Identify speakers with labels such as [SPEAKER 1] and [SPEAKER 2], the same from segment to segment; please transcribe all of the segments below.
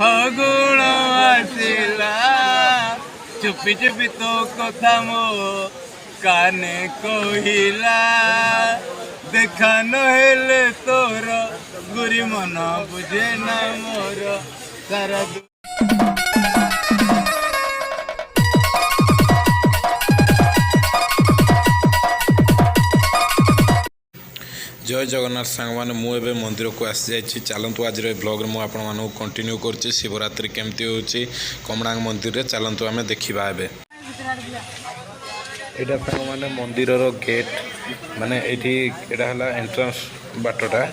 [SPEAKER 1] ଫଗୁଣ ଆସିଲା ଚୁପି ଚୁପି ତୋ କଥା ମୋ କାନେ କହିଲା ଦେଖା ନହେଲେ ତୋର ଗୁରି ମନ ବୁଝେ ନା ମୋର ସାରା
[SPEAKER 2] जय जगन्नाथ सांग मैंने मुझे मंदिर को आसी जाइए चलतु आज ब्लॉग में आपण मानू कंटिन्यू कर शिवरात्रि केमती होची कमड़ांग मंदिर रे चलतु आम देखा एवं यहाँ सांग मैंने मंदिर गेट माने ये एंट्रांस बाटटा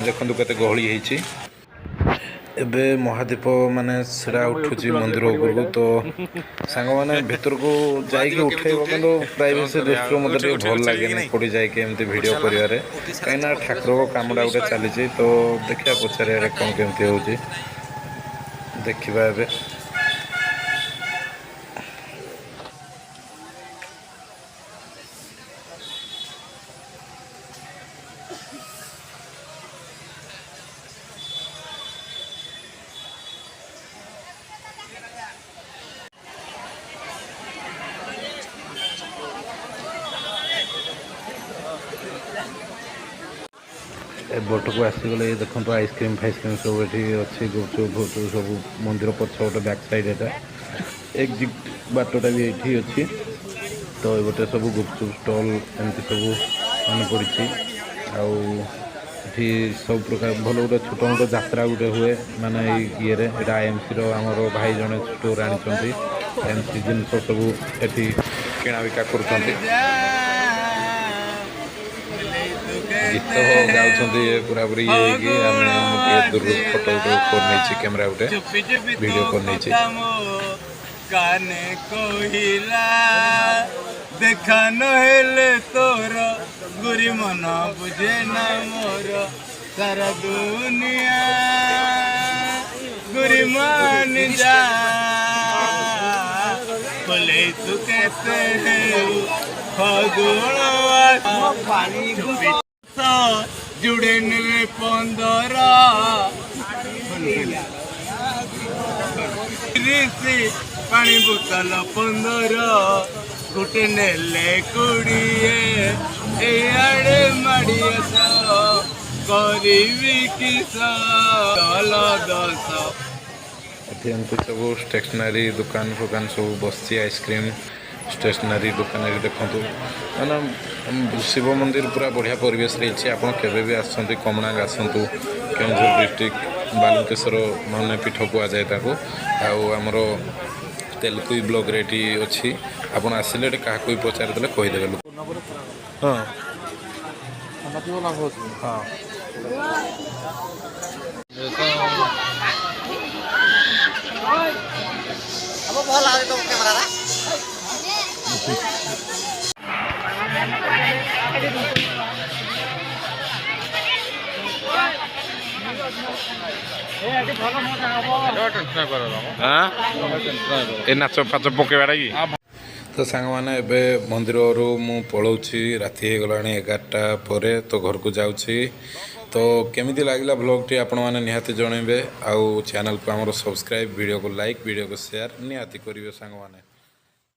[SPEAKER 2] देखो केते गहली होती एबे महादीप माने सेटा उठुची मंदिर उपरको तो सांग मैंने भीतर को जाइए उठेब कि प्राइवेसी दृष्टि मतलब भल लगे पड़ी जाए एमती वीडियो कर कहीं ठाकुर को कामटा गोटे चली तो देखा पचारे कौन केमती हो देखा एवं बोट को आसीगले देखो आइसक्रीम फाइसक्रीम सब ये अच्छे गुपचुप फुपचुप सब मंदिर पछपटे बैक साइड एटा एक्जिट बाटटा भी ये अच्छी तो ये सब गुपचुप स्टल एमती सब मन पड़ी आठी सब प्रकार भल गोटे छोट मोट यात्रा गोटे हुए माने ये आईएमसी आमर भाई जड़े स्टोर आनी एमसी जिनस सब ये किणा बिका कर गीत गाँव पूरा पूरी ये दूर फोटो कर कैमेरा गोटे वीडियो कर
[SPEAKER 1] काने कहला देखा नहेले तोर गुरी मन बुझे ना मोर सारा दुनिया गुरी मान जा बोले तू कहते फगुण जुड़े रे 15 पानी बोतल 15 गोटे नेले 20 एड़े माड़िए करी किस 10
[SPEAKER 2] सब स्टेशनरी दुकान फुकान सब बस आइसक्रीम स्टेशनरी दुकान देखु मैंने शिव मंदिर पूरा बढ़िया परिवेश रही आप कमड़ांग आसतु केन्दुझर डिस्ट्रिक्ट बालुकेश्वर माने पीठ कहुए आमर तेलुगु ब्लॉग रे अच्छी आपड़ आसिले क्या पचारिदे कहीदेवे लोग हाँ हाँ नाच फाच पकेबाड़ा कि तो सांग मैंने एबे मंदिर मु पलाऊँगी राति हो गला 11टा पर तो घर को जाऊँगी तो केमिति लागला ब्लॉग टी आपण मैंने निहाती जनइबे आउ चैनल को आमर सब्सक्राइब वीडियो को लाइक वीडियो को शेयर निहाती करेंगे सांग मैंने।